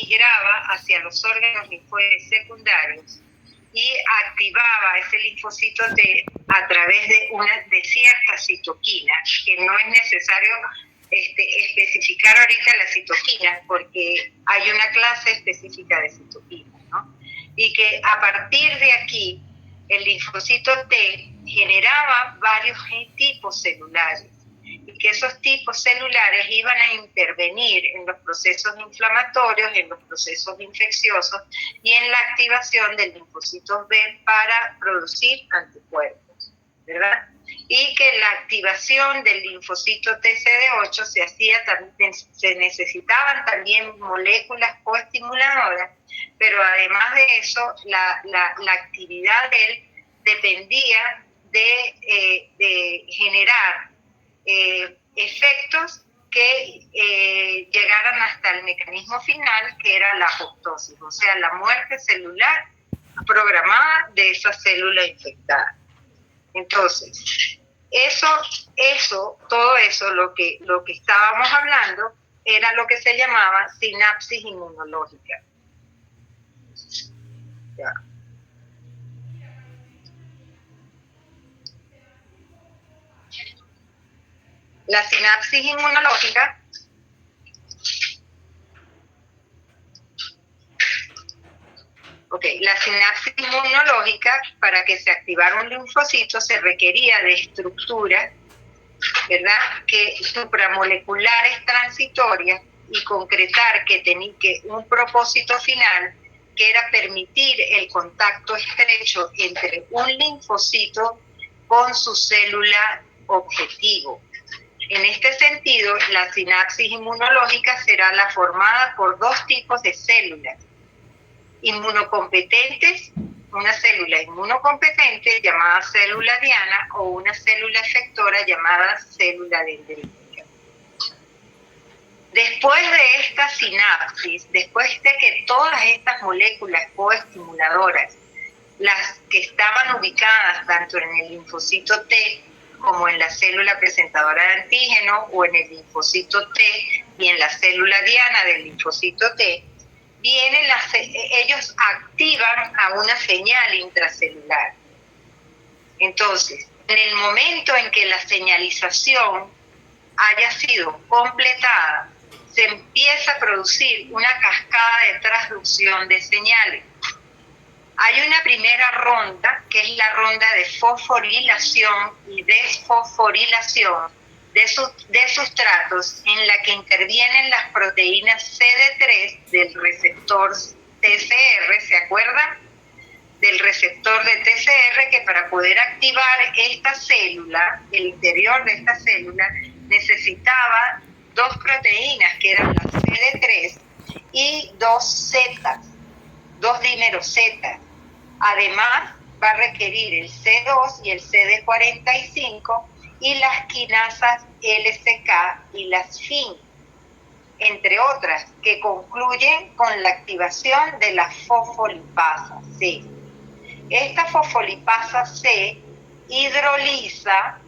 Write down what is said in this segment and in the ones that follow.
migraba hacia los órganos linfoides secundarios y activaba ese linfocito T a través de ciertas citoquinas, que no es necesario especificar ahorita las citoquinas, porque hay una clase específica de citoquinas, ¿no? Y que a partir de aquí, el linfocito T generaba varios tipos celulares, y que esos tipos celulares iban a intervenir en los procesos inflamatorios, en los procesos infecciosos y en la activación del linfocito B para producir anticuerpos, ¿verdad? Y que la activación del linfocito TCD8 se necesitaban también moléculas coestimuladoras, pero además de eso, la actividad de él dependía de generar efectos que llegaran hasta el mecanismo final, que era la apoptosis, o sea, la muerte celular programada de esa célula infectada. Entonces, todo eso, lo que estábamos hablando, era lo que se llamaba sinapsis inmunológica. Ya. La sinapsis inmunológica la sinapsis inmunológica, para que se activara un linfocito, se requería de estructuras, ¿verdad?, que supramoleculares transitorias, y concretar que un propósito final, que era permitir el contacto estrecho entre un linfocito con su célula objetivo. En este sentido, la sinapsis inmunológica será la formada por dos tipos de células: inmunocompetentes, una célula inmunocompetente llamada célula diana, o una célula efectora llamada célula dendrítica. Después de esta sinapsis, después de que todas estas moléculas coestimuladoras, las que estaban ubicadas tanto en el linfocito T como en la célula presentadora de antígeno, o en el linfocito T y en la célula diana del linfocito T, ellos activan a una señal intracelular. Entonces, en el momento en que la señalización haya sido completada, se empieza a producir una cascada de transducción de señales. Hay una primera ronda, que es la ronda de fosforilación y desfosforilación de sustratos, en la que intervienen las proteínas CD3 del receptor TCR, ¿se acuerdan? Del receptor de TCR, que para poder activar esta célula, el interior de esta célula, necesitaba dos proteínas, que eran las CD3 y dos dímeros Z. Además, va a requerir el C2 y el CD45 y las quinasas LCK y las FIN, entre otras, que concluyen con la activación de la fosfolipasa C. Esta fosfolipasa C hidroliza,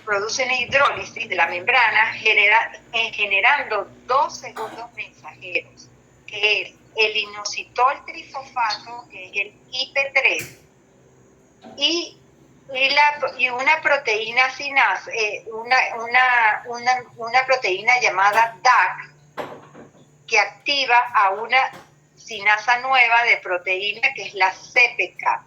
produce una hidrólisis de la membrana generando dos segundos mensajeros, que es el inositol trifosfato, que es el IP3, y una proteína una proteína llamada DAC, que activa a una sinasa nueva de proteína, que es la CPK.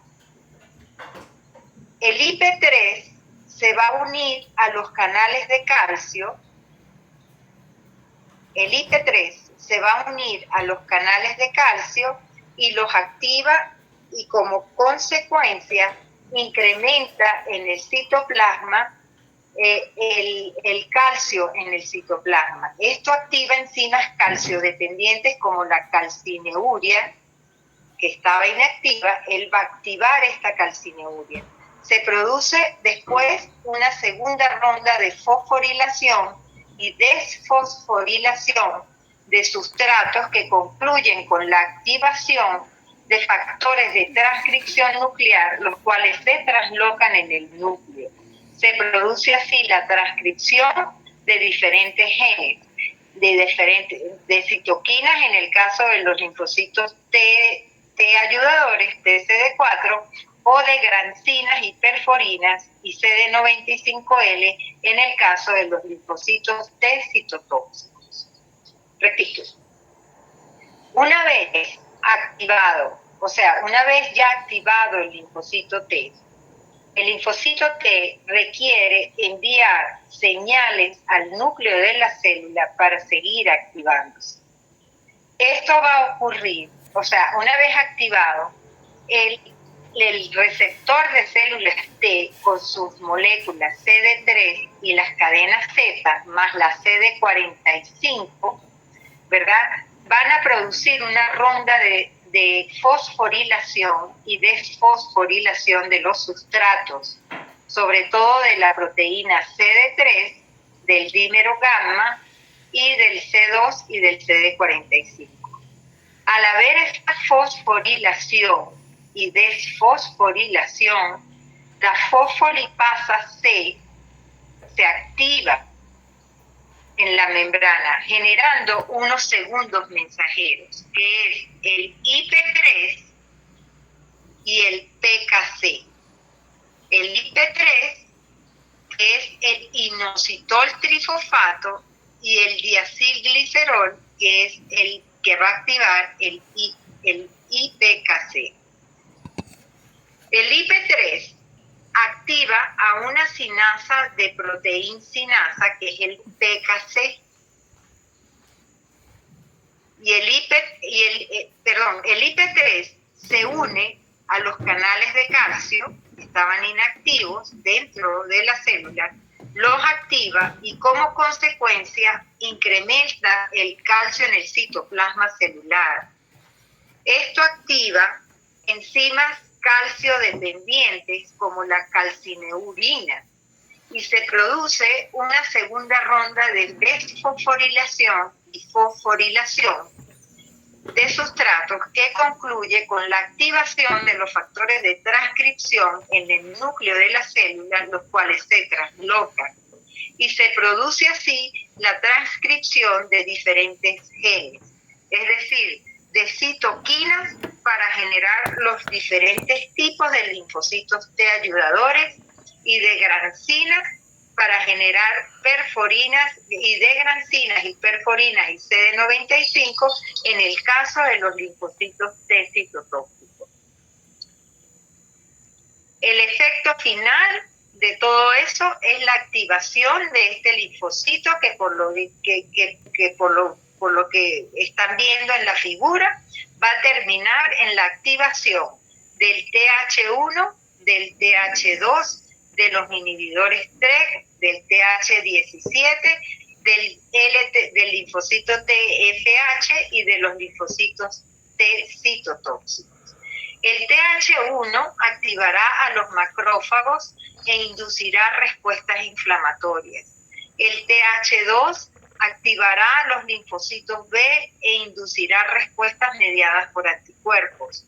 El IP3 se va a unir a los canales de calcio. El IP3 se va a unir a los canales de calcio y los activa, y como consecuencia incrementa en el citoplasma el calcio en el citoplasma. Esto activa enzimas calciodependientes como la calcineuria, que estaba inactiva. Él va a activar esta calcineuria. Se produce después una segunda ronda de fosforilación y desfosforilación de sustratos, que concluyen con la activación de factores de transcripción nuclear, los cuales se translocan en el núcleo. Se produce así la transcripción de diferentes genes. de citoquinas en el caso de los linfocitos T ayudadores, TCD4, o de grancinas y perforinas y CD95L en el caso de los linfocitos T citotóxicos. Repito, una vez activado, o sea, una vez ya activado el linfocito T requiere enviar señales al núcleo de la célula para seguir activándose. Esto va a ocurrir, o sea, una vez activado, el receptor de células T con sus moléculas CD3 y las cadenas Z más la CD45, ¿verdad? Van a producir una ronda de fosforilación y desfosforilación de los sustratos, sobre todo de la proteína CD3, del dímero gamma y del C2 y del CD45. Al haber esta fosforilación y desfosforilación, la fosfolipasa C se activa en la membrana, generando unos segundos mensajeros, que es el IP3 y el PKC. El IP3 es el inositol trifosfato y el diacilglicerol, que es el que va a activar el IPKC. El IP3 activa a una sinasa de proteína sinasa, que es el PKC. Y el IP3 se une a los canales de calcio que estaban inactivos dentro de la célula, los activa y como consecuencia incrementa el calcio en el citoplasma celular. Esto activa enzimas calcio dependientes como la calcineurina y se produce una segunda ronda de desfosforilación y fosforilación de sustratos que concluye con la activación de los factores de transcripción en el núcleo de la célula, los cuales se translocan, y se produce así la transcripción de diferentes genes, es decir, de citoquinas para generar los diferentes tipos de linfocitos T ayudadores y de grancinas para generar perforinas y de grancinas y perforinas y CD95 en el caso de los linfocitos T citotóxicos. El efecto final de todo eso es la activación de este linfocito que por lo que están viendo en la figura va a terminar en la activación del TH1, del TH2, de los inhibidores TREG, del TH17, del linfocito TFH y de los linfocitos T citotóxicos. El TH1 activará a los macrófagos e inducirá respuestas inflamatorias. El TH2 activará a los linfocitos B e inducirá respuestas mediadas por anticuerpos.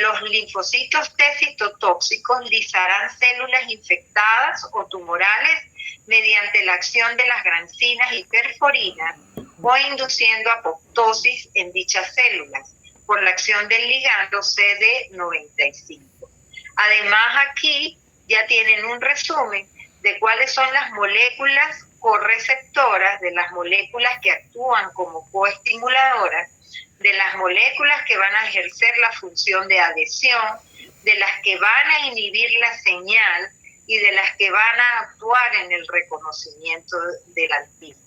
Los linfocitos T citotóxicos lisarán células infectadas o tumorales mediante la acción de las grancinas y perforinas o induciendo apoptosis en dichas células por la acción del ligando CD95. Además, aquí ya tienen un resumen de cuáles son las moléculas correceptoras, de las moléculas que actúan como coestimuladoras, de las moléculas que van a ejercer la función de adhesión, de las que van a inhibir la señal y de las que van a actuar en el reconocimiento del antígeno.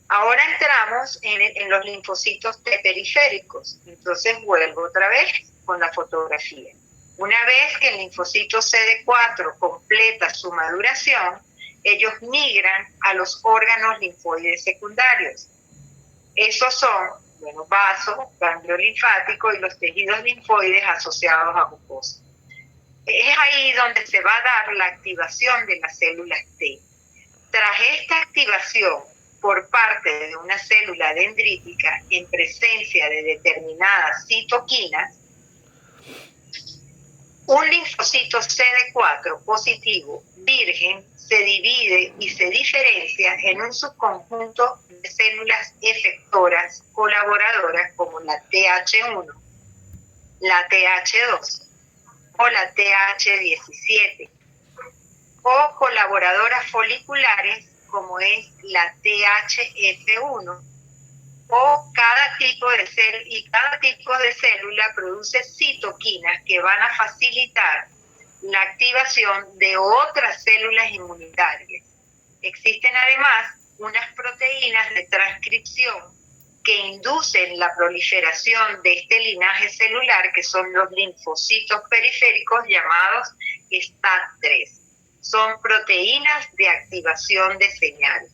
Ahora entramos en los linfocitos T periféricos. Entonces vuelvo otra vez con la fotografía. Una vez que el linfocito CD4 completa su maduración, ellos migran a los órganos linfoides secundarios. Esos son los vasos, ganglio linfático y los tejidos linfoides asociados a mucosa. Es ahí donde se va a dar la activación de las células T. Tras esta activación por parte de una célula dendrítica en presencia de determinadas citoquinas, Un linfocito CD4 positivo virgen se divide y se diferencia en un subconjunto de células efectoras colaboradoras como la TH1, la TH2 o la TH17, o colaboradoras foliculares como es la THF1, o cada tipo de célula produce citoquinas que van a facilitar la activación de otras células inmunitarias. Existen además unas proteínas de transcripción que inducen la proliferación de este linaje celular, que son los linfocitos periféricos llamados STAT3. Son proteínas de activación de señal.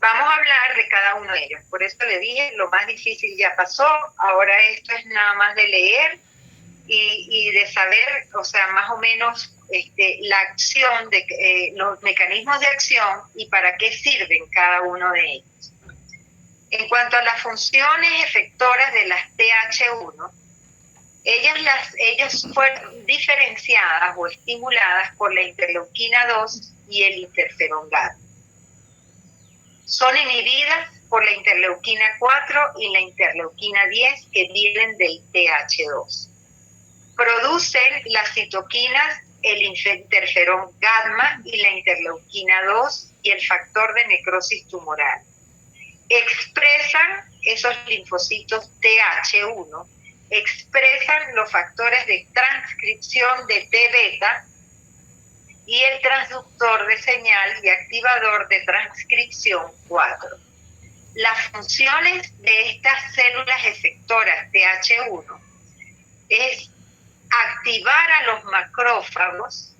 Vamos a hablar de cada uno de ellos. Por eso le dije, lo más difícil ya pasó. Ahora esto es nada más de leer y de saber, o sea, más o menos la acción, los mecanismos de acción y para qué sirven cada uno de ellos. En cuanto a las funciones efectoras de las TH1, ellas fueron diferenciadas o estimuladas por la interleuquina 2 y el interferón gamma. Son inhibidas por la interleuquina 4 y la interleuquina 10 que vienen del TH2. Producen las citoquinas, el interferón gamma y la interleuquina 2 y el factor de necrosis tumoral. Expresan esos linfocitos TH1, expresan los factores de transcripción de T-beta y el transductor de señal y activador de transcripción 4. Las funciones de estas células efectoras TH1 es activar a los macrófagos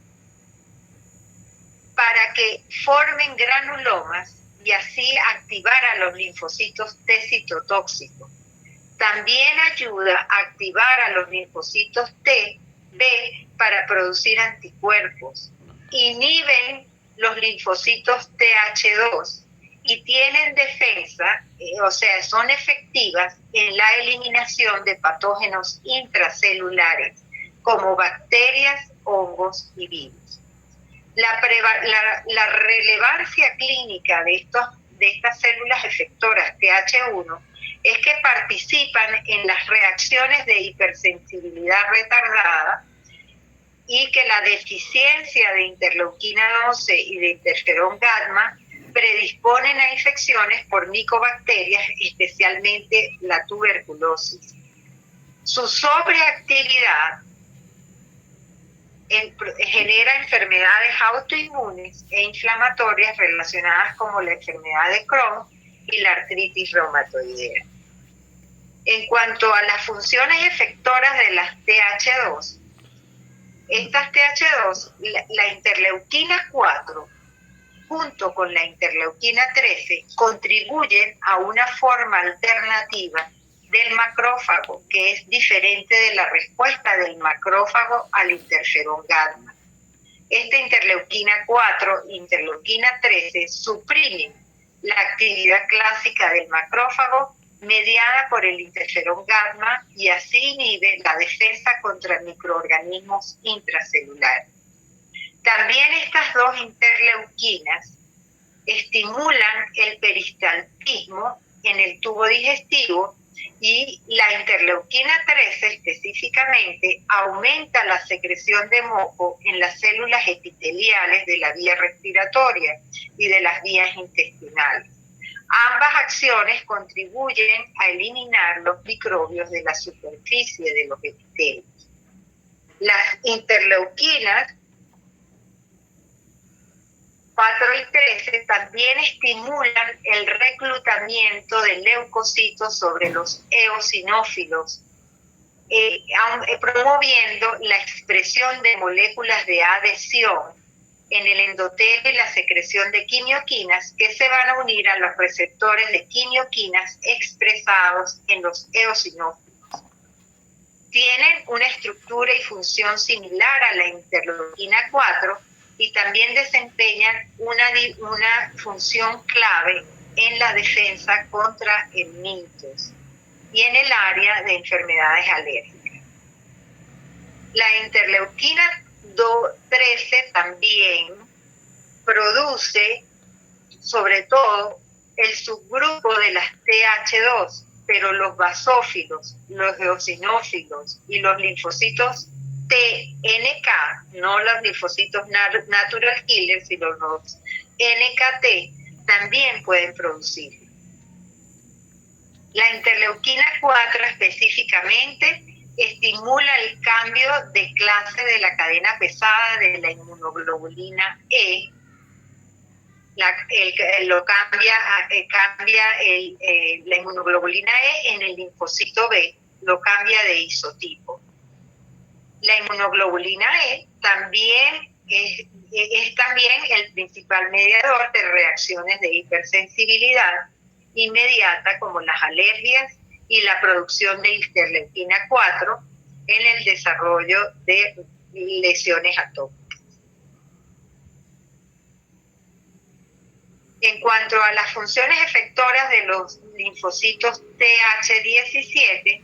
para que formen granulomas y así activar a los linfocitos T citotóxicos. También ayuda a activar a los linfocitos T, B para producir anticuerpos. Inhiben los linfocitos TH2 y tienen defensa, o sea, son efectivas en la eliminación de patógenos intracelulares como bacterias, hongos y virus. La relevancia clínica de estas células efectoras TH1 es que participan en las reacciones de hipersensibilidad retardada y que la deficiencia de interleuquina 12 y de interferón gamma predisponen a infecciones por micobacterias, especialmente la tuberculosis. Su sobreactividad genera enfermedades autoinmunes e inflamatorias relacionadas como la enfermedad de Crohn y la artritis reumatoidea. En cuanto a las funciones efectoras de las TH2, estas TH2, la interleuquina 4, junto con la interleuquina 13, contribuyen a una forma alternativa del macrófago, que es diferente de la respuesta del macrófago al interferón gamma. Esta interleuquina 4 e interleuquina 13 suprimen la actividad clásica del macrófago mediada por el interferón gamma y así inhibe la defensa contra microorganismos intracelulares. También estas dos interleuquinas estimulan el peristaltismo en el tubo digestivo y la interleuquina 13 específicamente aumenta la secreción de moco en las células epiteliales de la vía respiratoria y de las vías intestinales. Ambas acciones contribuyen a eliminar los microbios de la superficie de los epitelios. Las interleuquinas 4 y 13 también estimulan el reclutamiento de leucocitos sobre los eosinófilos, promoviendo la expresión de moléculas de adhesión en el endotelio y la secreción de quimioquinas que se van a unir a los receptores de quimioquinas expresados en los eosinófilos. Tienen una estructura y función similar a la interleuquina 4 y también desempeñan una función clave en la defensa contra el mitos y en el área de enfermedades alérgicas. La interleuquina 13 también produce, sobre todo, el subgrupo de las TH2, pero los basófilos, los eosinófilos y los linfocitos TNK, no los linfocitos natural killers, sino los NKT, también pueden producir. La interleuquina 4 específicamente estimula el cambio de clase de la cadena pesada de la inmunoglobulina E, la inmunoglobulina E en el linfocito B, lo cambia de isotipo. La inmunoglobulina E también es también el principal mediador de reacciones de hipersensibilidad inmediata como las alergias y la producción de interleuquina 4 en el desarrollo de lesiones atópicas. En cuanto a las funciones efectoras de los linfocitos TH17,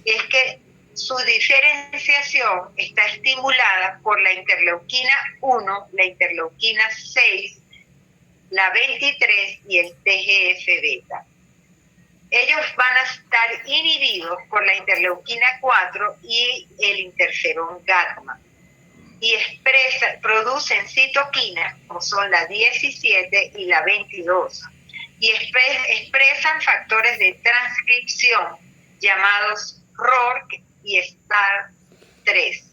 es que su diferenciación está estimulada por la interleuquina 1, la interleuquina 6, la 23 y el TGF-beta. Ellos van a estar inhibidos por la interleuquina 4 y el interferón gamma y producen citoquinas, como son la 17 y la 22, y expresan factores de transcripción llamados RORC y STAR3.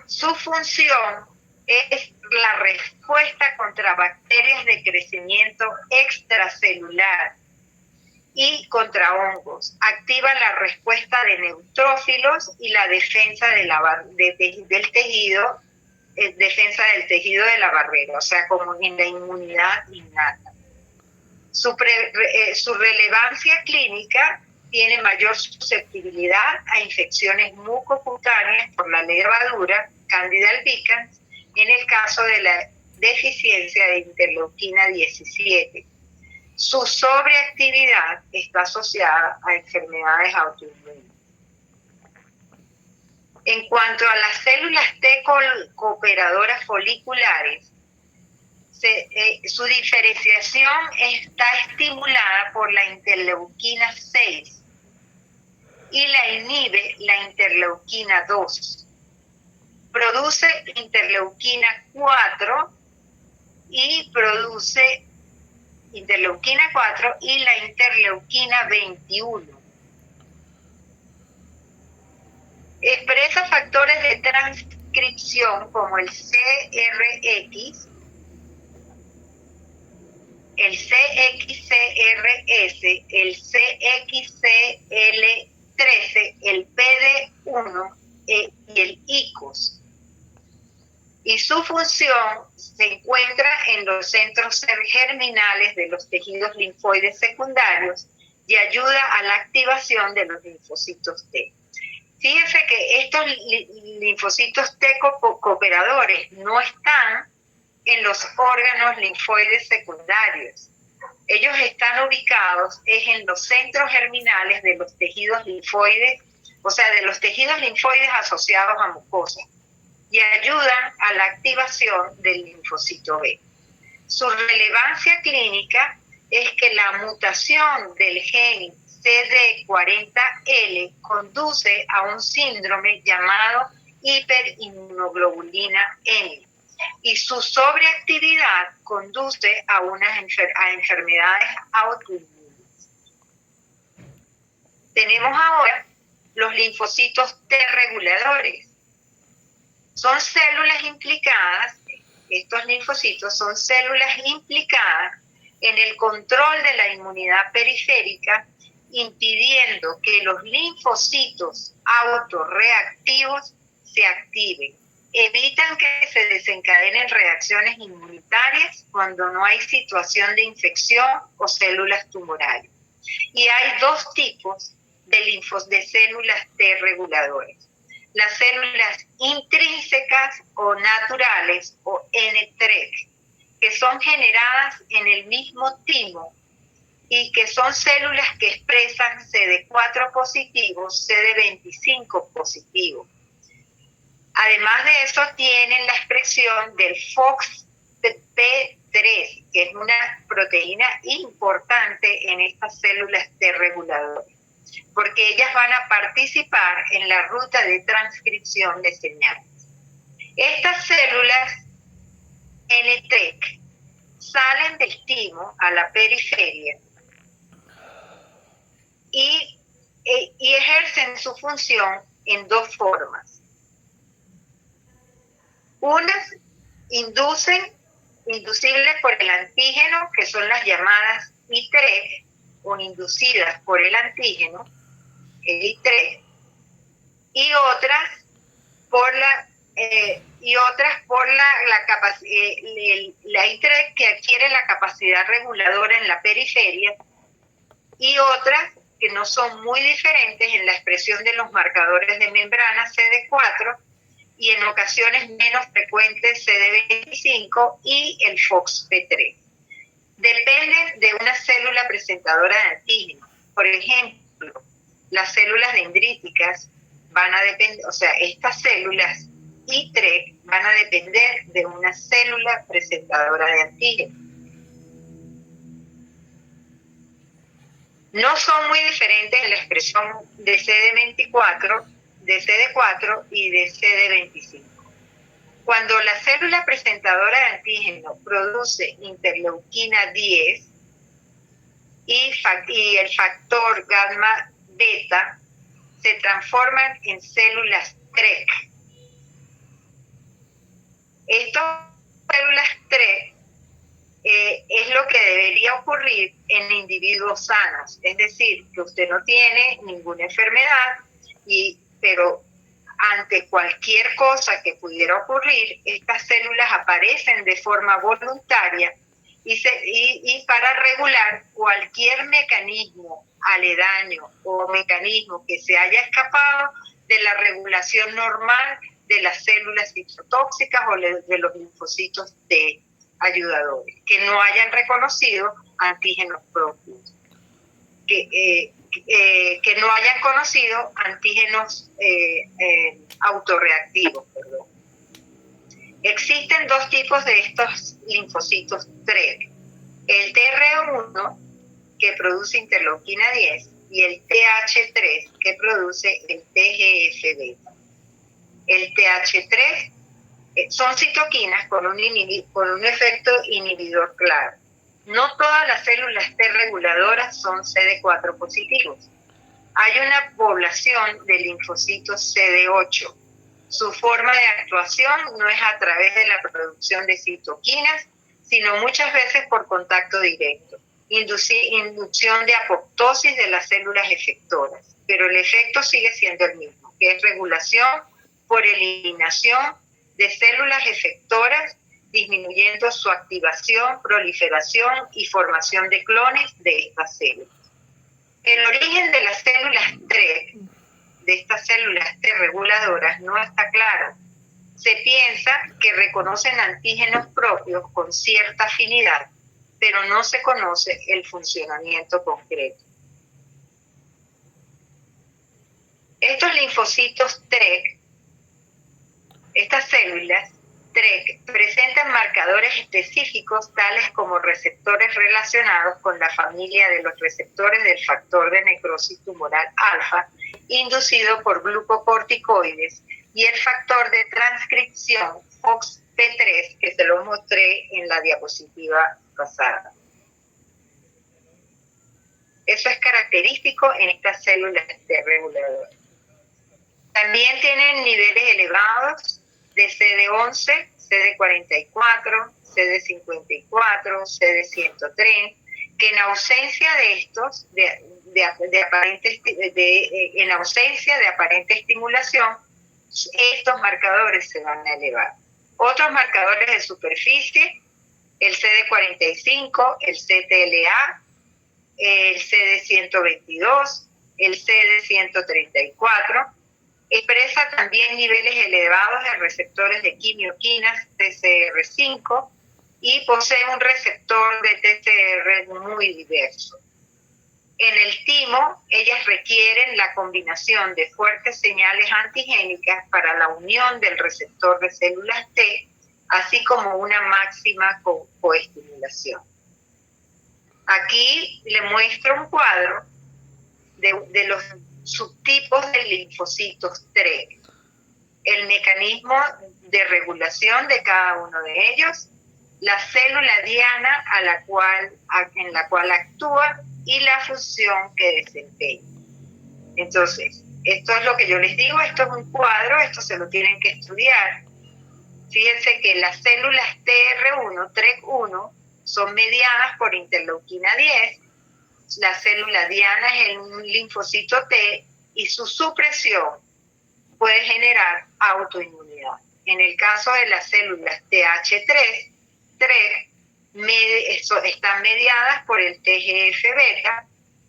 Su función es la respuesta contra bacterias de crecimiento extracelular y contra hongos. Activa la respuesta de neutrófilos y la defensa del tejido, defensa del tejido de la barrera, o sea, como en la inmunidad innata. Su relevancia clínica tiene mayor susceptibilidad a infecciones mucocutáneas por la levadura Candida albicans en el caso de la deficiencia de interleuquina 17. Su sobreactividad está asociada a enfermedades autoinmunes. En cuanto a las células T cooperadoras foliculares, su diferenciación está estimulada por la interleuquina 6 y la inhibe la interleuquina 2. Produce interleuquina 4 y produce interleuquina 4 y la interleuquina 21. Expresa factores de transcripción como el CRX, el CXCRS, el CXCL13, el PD1 y el ICOS. Y su función se encuentra en los centros germinales de los tejidos linfoides secundarios y ayuda a la activación de los linfocitos T. Fíjense que estos linfocitos T cooperadores no están en los órganos linfoides secundarios. Ellos están ubicados en los centros germinales de los tejidos linfoides, o sea, de los tejidos linfoides asociados a mucosa, y ayudan a la activación del linfocito B. Su relevancia clínica es que la mutación del gen CD40L conduce a un síndrome llamado hiperinmunoglobulina M, y su sobreactividad conduce a enfermedades autoinmunes. Tenemos ahora los linfocitos T reguladores. Son células implicadas, estos linfocitos son células implicadas en el control de la inmunidad periférica, impidiendo que los linfocitos autorreactivos se activen. Evitan que se desencadenen reacciones inmunitarias cuando no hay situación de infección o células tumorales. Y hay dos tipos de células T reguladoras: las células intrínsecas o naturales o NTREC, que son generadas en el mismo timo y que son células que expresan CD4 positivo, CD25 positivo. Además de eso, tienen la expresión del FOXP3, que es una proteína importante en estas células T reguladoras, porque ellas van a participar en la ruta de transcripción de señales. Estas células NTRK salen del timo a la periferia y ejercen su función en dos formas. Unas inducibles por el antígeno, que son las llamadas ITRK, o inducidas por el antígeno, el ITRK, y otras por la ITRK, que adquiere la capacidad reguladora en la periferia, y otras que no son muy diferentes en la expresión de los marcadores de membrana CD4 y en ocasiones menos frecuentes CD25 y el FOXP3. Dependen de una célula presentadora de antígeno. Por ejemplo, las células dendríticas van a depender, o sea, estas células ITRK van a depender de una célula presentadora de antígeno. No son muy diferentes en la expresión de CD4 y de CD25. Cuando la célula presentadora de antígeno produce interleuquina 10 y el factor gamma beta, se transforman en células TRK. Estas células TRK es lo que debería ocurrir en individuos sanos, es decir, que usted no tiene ninguna enfermedad, pero ante cualquier cosa que pudiera ocurrir, estas células aparecen de forma voluntaria y para regular cualquier mecanismo aledaño o mecanismo que se haya escapado de la regulación normal de las células citotóxicas o de los linfocitos T ayudadores, que no hayan reconocido antígenos propios, que no hayan conocido antígenos autorreactivos. Perdón. Existen dos tipos de estos linfocitos TRK, el TR1, que produce interleuquina 10, y el TH3, que produce el TGF-beta. El TH3 son citoquinas con un efecto inhibidor claro. No todas las células T reguladoras son CD4 positivos. Hay una población de linfocitos CD8. Su forma de actuación no es a través de la producción de citoquinas, sino muchas veces por contacto directo. Inducción de apoptosis de las células efectoras, pero el efecto sigue siendo el mismo, que es regulación por eliminación de células efectoras, disminuyendo su activación, proliferación y formación de clones de estas células. El origen de las células TRK, de estas células T reguladoras, no está claro. Se piensa que reconocen antígenos propios con cierta afinidad, pero no se conoce el funcionamiento concreto. Estos linfocitos TRK, estas células TRK, presentan marcadores específicos tales como receptores relacionados con la familia de los receptores del factor de necrosis tumoral alfa, inducido por glucocorticoides, y el factor de transcripción FOXP3, que se lo mostré en la diapositiva pasada. Eso es característico en estas células T reguladoras. También tienen niveles elevados de CD11, CD44, CD54, CD103, que en ausencia de estos, en ausencia de aparente estimulación, estos marcadores se van a elevar. Otros marcadores de superficie, el CD45, el CTLA, el CD122, el CD134, expresa también niveles elevados de receptores de quimioquinas TCR5 y posee un receptor de TCR muy diverso. En el timo, ellas requieren la combinación de fuertes señales antigénicas para la unión del receptor de células T, así como una máxima coestimulación. Aquí le muestro un cuadro de los subtipos de linfocitos TREG, el mecanismo de regulación de cada uno de ellos, la célula diana en la cual actúa y la función que desempeña. Entonces, esto es lo que yo les digo, esto es un cuadro, esto se lo tienen que estudiar. Fíjense que las células TR1, TREG1, son mediadas por interleuquina 10, la célula diana es el linfocito T y su supresión puede generar autoinmunidad. En el caso de las células TH3, TREG, están mediadas por el TGF-beta,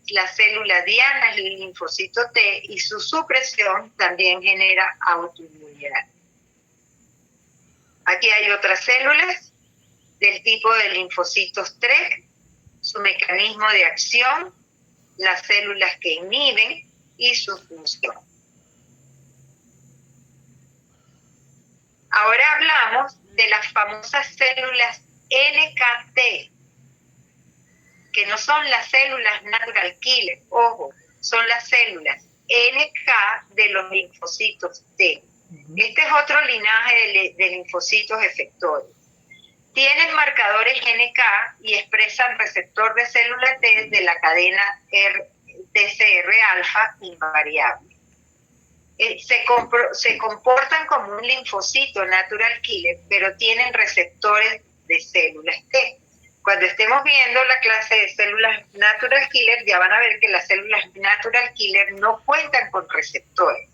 la célula diana es el linfocito T y su supresión también genera autoinmunidad. Aquí hay otras células del tipo de linfocitos TREG, su mecanismo de acción, las células que inhiben y su función. Ahora hablamos de las famosas células NKT, que no son las células natural killer, ojo, son las células NK de los linfocitos T. Este es otro linaje de linfocitos efectores. Tienen marcadores NK y expresan receptor de célula T de la cadena TCR-alfa invariable. Se comportan como un linfocito natural killer, pero tienen receptores de células T. Cuando estemos viendo la clase de células natural killer, ya van a ver que las células natural killer no cuentan con receptores.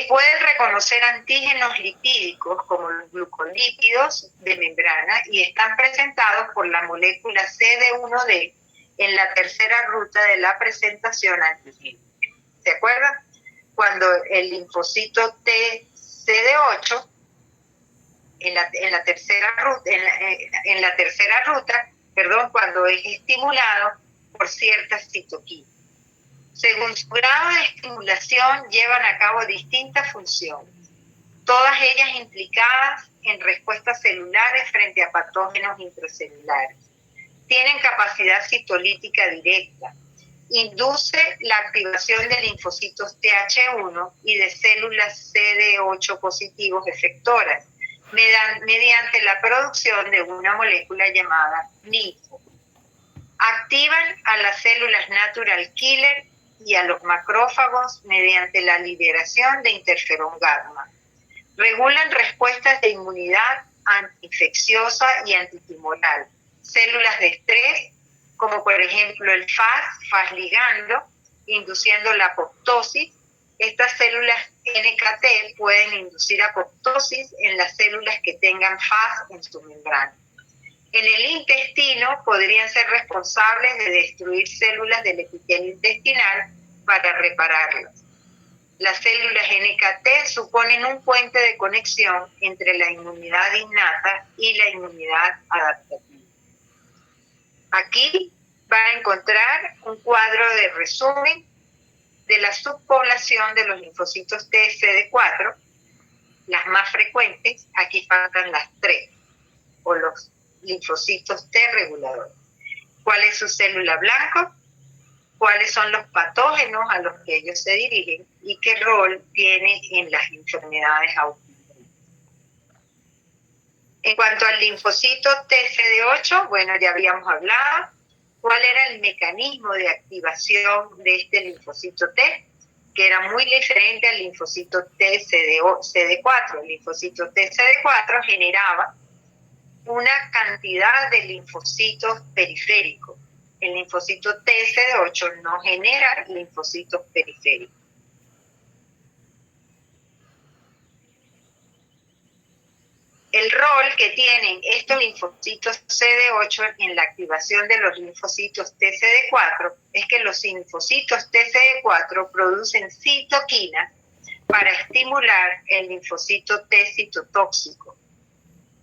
Pueden reconocer antígenos lipídicos como los glucolípidos de membrana y están presentados por la molécula CD1D en la tercera ruta de la presentación antigénica. ¿Se acuerdan? Cuando el linfocito TCD8 en la tercera ruta, cuando es estimulado por ciertas citoquinas. Según su grado de estimulación, llevan a cabo distintas funciones, todas ellas implicadas en respuestas celulares frente a patógenos intracelulares. Tienen capacidad citolítica directa, induce la activación de linfocitos TH1 y de células CD8 positivos efectoras, mediante la producción de una molécula llamada linfo. Activan a las células natural killer y a los macrófagos mediante la liberación de interferón gamma. Regulan respuestas de inmunidad antiinfecciosa y antitumoral, células de estrés, como por ejemplo el FAS ligando, induciendo la apoptosis. Estas células NKT pueden inducir apoptosis en las células que tengan FAS en su membrana. En el intestino podrían ser responsables de destruir células del epitelio intestinal para repararlas. Las células NKT suponen un puente de conexión entre la inmunidad innata y la inmunidad adaptativa. Aquí van a encontrar un cuadro de resumen de la subpoblación de los linfocitos TCD4, las más frecuentes. Aquí faltan las 3, o los linfocitos T reguladores. ¿Cuál es su célula blanco? ¿Cuáles son los patógenos a los que ellos se dirigen? ¿Y qué rol tiene en las enfermedades autoinmunes? En cuanto al linfocito TCD8, bueno, ya habíamos hablado. ¿Cuál era el mecanismo de activación de este linfocito T? Que era muy diferente al linfocito TCD4. El linfocito TCD4 generaba una cantidad de linfocitos periféricos. El linfocito TCD8 no genera linfocitos periféricos. El rol que tienen estos linfocitos CD8 en la activación de los linfocitos TCD4 es que los linfocitos TCD4 producen citoquinas para estimular el linfocito T citotóxico.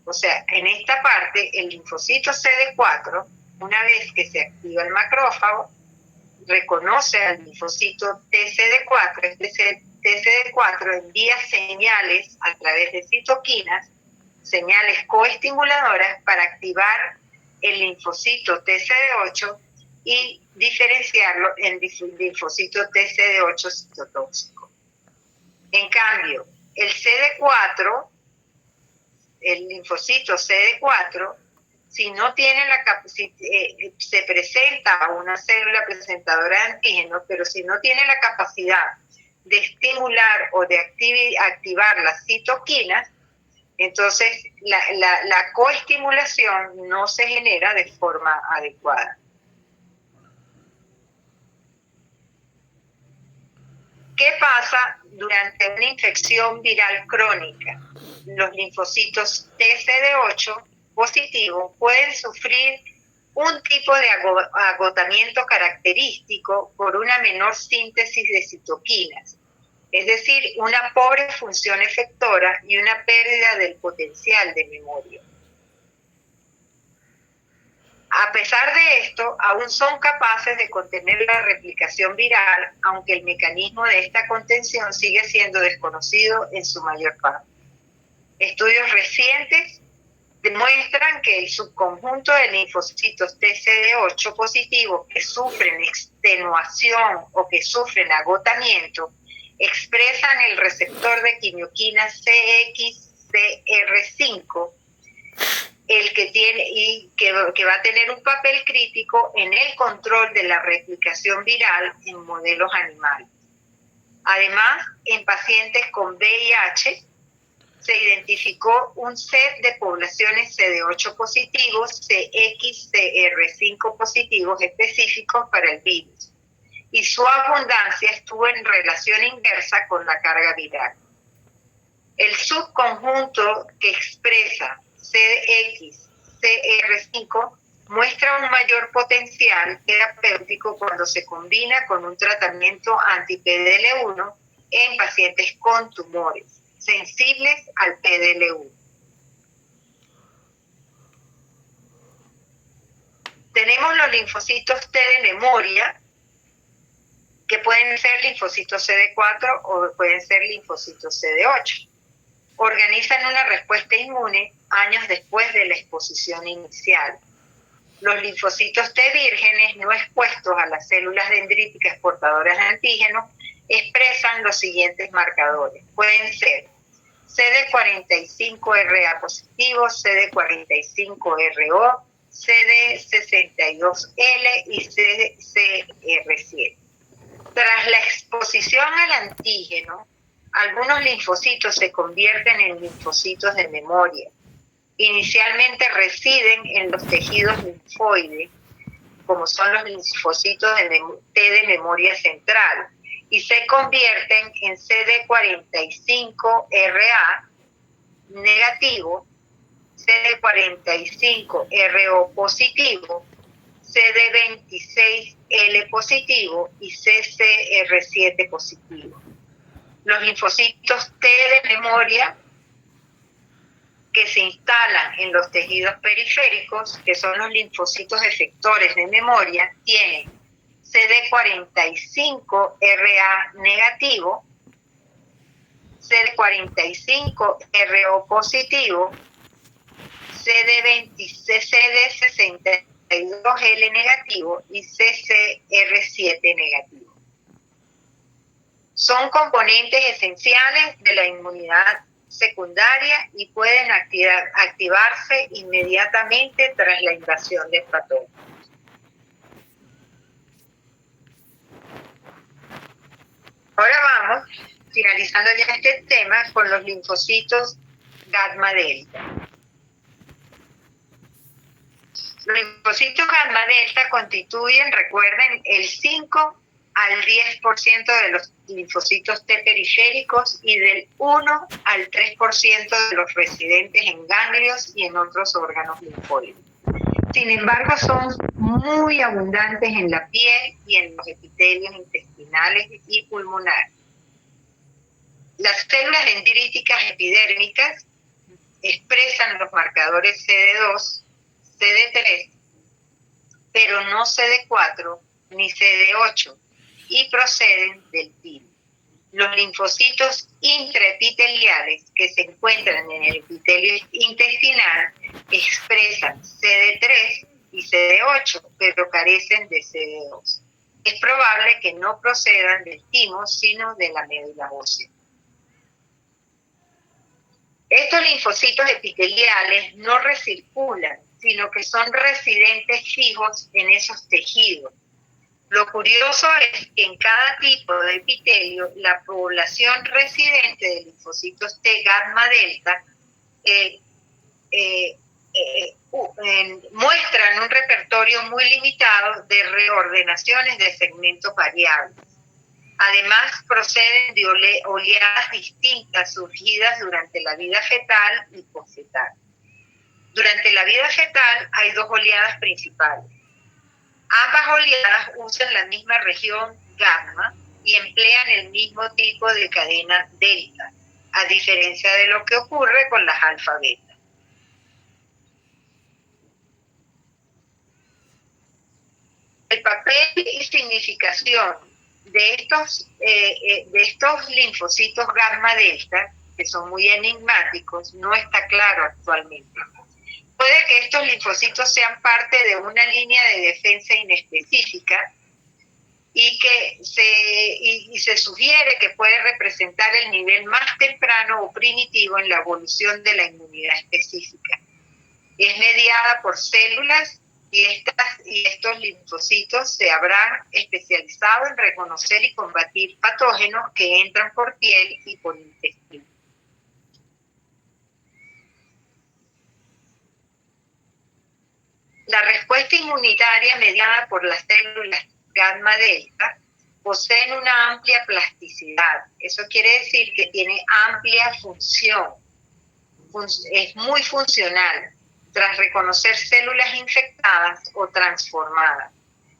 O sea, en esta parte, el linfocito CD4, una vez que se activa el macrófago, reconoce al linfocito TCD4, este TCD4 envía señales a través de citoquinas, señales coestimuladoras para activar el linfocito TCD8 y diferenciarlo en linfocito TCD8 citotóxico. En cambio, el CD4, el linfocito CD4, si no tiene la capacidad, se presenta a una célula presentadora de antígenos, pero si no tiene la capacidad de estimular o de activar las citoquinas, entonces la coestimulación no se genera de forma adecuada. ¿Qué pasa durante una infección viral crónica? Los linfocitos TCD8 positivos pueden sufrir un tipo de agotamiento característico por una menor síntesis de citoquinas, es decir, una pobre función efectora y una pérdida del potencial de memoria. A pesar de esto, aún son capaces de contener la replicación viral, aunque el mecanismo de esta contención sigue siendo desconocido en su mayor parte. Estudios recientes demuestran que el subconjunto de linfocitos TCD8 positivos que sufren extenuación o que sufren agotamiento expresan el receptor de quimioquina CXCR5, el que tiene y que va a tener un papel crítico en el control de la replicación viral en modelos animales. Además, en pacientes con VIH se identificó un set de poblaciones CD8 positivos, CXCR5 positivos específicos para el virus, y su abundancia estuvo en relación inversa con la carga viral. El subconjunto que expresa CXCR5 muestra un mayor potencial terapéutico cuando se combina con un tratamiento anti-PDL1 en pacientes con tumores sensibles al PDL1. Tenemos los linfocitos T de memoria, que pueden ser linfocitos CD4 o pueden ser linfocitos CD8. Organizan una respuesta inmune años después de la exposición inicial. Los linfocitos T vírgenes no expuestos a las células dendríticas portadoras de antígenos expresan los siguientes marcadores. Pueden ser CD45RA positivo, CD45RO, CD62L y CCR7. Tras la exposición al antígeno, algunos linfocitos se convierten en linfocitos de memoria. Inicialmente residen en los tejidos linfoides, como son los linfocitos T de memoria central, y se convierten en CD45RA negativo, CD45RO positivo, CD26L positivo y CCR7 positivo. Los linfocitos T de memoria que se instalan en los tejidos periféricos, que son los linfocitos efectores de memoria, tienen CD45RA negativo, CD45RO positivo, CD62L negativo y CCR7 negativo. Son componentes esenciales de la inmunidad secundaria y pueden activarse inmediatamente tras la invasión del patógeno. Ahora vamos, finalizando ya este tema, con los linfocitos gamma delta. Los linfocitos gamma delta constituyen, recuerden, el 5 al 10% de los linfocitos T periféricos y del 1 al 3% de los residentes en ganglios y en otros órganos linfoides. Sin embargo, son muy abundantes en la piel y en los epitelios intestinales y pulmonares. Las células dendríticas epidérmicas expresan los marcadores CD2, CD3, pero no CD4 ni CD8 y proceden del timo. Los linfocitos intraepiteliales que se encuentran en el epitelio intestinal expresan CD3 y CD8, pero carecen de CD2. Es probable que no procedan del timo, sino de la médula ósea. Estos linfocitos epiteliales no recirculan, sino que son residentes fijos en esos tejidos. Lo curioso es que en cada tipo de epitelio, la población residente de linfocitos T gamma delta muestran un repertorio muy limitado de reordenaciones de segmentos variables. Además, proceden de oleadas distintas surgidas durante la vida fetal y posfetal. Durante la vida fetal hay dos oleadas principales. Ambas oleadas usan la misma región gamma y emplean el mismo tipo de cadena delta, a diferencia de lo que ocurre con las alfa-beta. El papel y significación de estos linfocitos gamma delta, que son muy enigmáticos, no está claro actualmente. Puede que estos linfocitos sean parte de una línea de defensa inespecífica y que se sugiere que puede representar el nivel más temprano o primitivo en la evolución de la inmunidad específica. Es mediada por células y estos linfocitos se habrán especializado en reconocer y combatir patógenos que entran por piel y por intestino. La respuesta inmunitaria mediada por las células gamma delta poseen una amplia plasticidad. Eso quiere decir que tiene amplia función. Es muy funcional tras reconocer células infectadas o transformadas,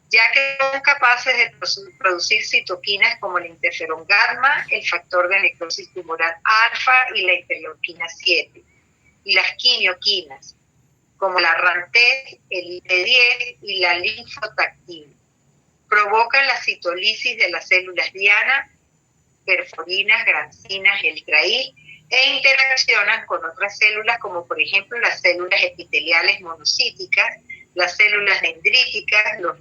ya que son capaces de producir citoquinas como el interferón gamma, el factor de necrosis tumoral alfa y la interleuquina 7, y las quimioquinas, como la RANTES, el IP10 y la linfotactina. Provocan la citolisis de las células diana, perforinas, grancinas, eltrail, e interaccionan con otras células como por ejemplo las células epiteliales monocíticas, las células dendríticas, los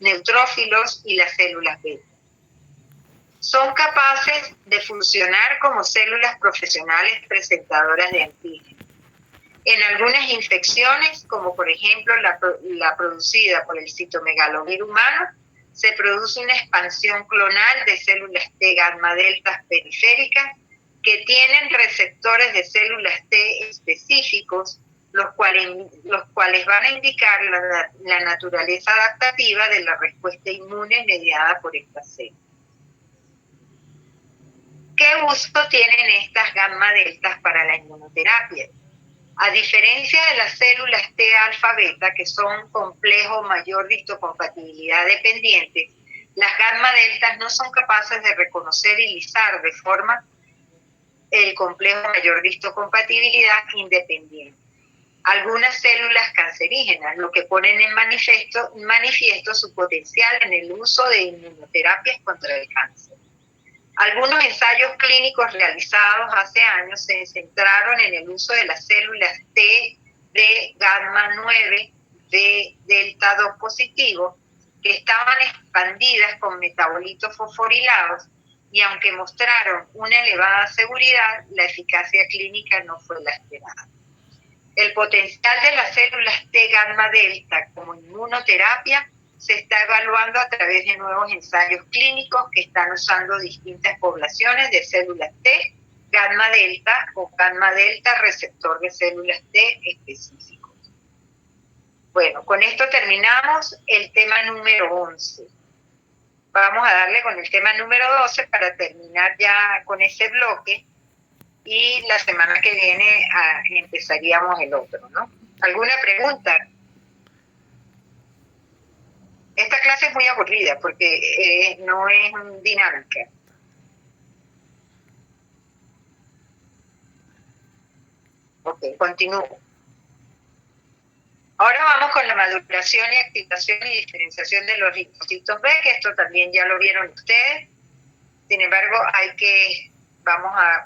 neutrófilos y las células beta. Son capaces de funcionar como células profesionales presentadoras de antígenos. En algunas infecciones, como por ejemplo la producida por el citomegalovirus humano, se produce una expansión clonal de células T gamma deltas periféricas que tienen receptores de células T específicos, los cuales van a indicar la naturaleza adaptativa de la respuesta inmune mediada por estas células. ¿Qué uso tienen estas gamma deltas para la inmunoterapia? A diferencia de las células T alfa beta, que son complejo mayor histocompatibilidad dependientes, las gamma deltas no son capaces de reconocer y lisar de forma el complejo mayor histocompatibilidad independiente. Algunas células cancerígenas, lo que ponen en manifiesto su potencial en el uso de inmunoterapias contra el cáncer. Algunos ensayos clínicos realizados hace años se centraron en el uso de las células T de gamma 9 de delta 2 positivo que estaban expandidas con metabolitos fosforilados y aunque mostraron una elevada seguridad, la eficacia clínica no fue la esperada. El potencial de las células T gamma delta como inmunoterapia se está evaluando a través de nuevos ensayos clínicos que están usando distintas poblaciones de células T gamma delta o gamma delta receptor de células T específicos. Bueno, con esto terminamos el tema número 11. Vamos a darle con el tema número 12 para terminar ya con ese bloque y la semana que viene empezaríamos el otro, ¿no? ¿Alguna pregunta? Esta clase es muy aburrida porque no es dinámica. Ok, continúo. Ahora vamos con la maduración y activación y diferenciación de los linfocitos B, que esto también ya lo vieron ustedes. Sin embargo, vamos a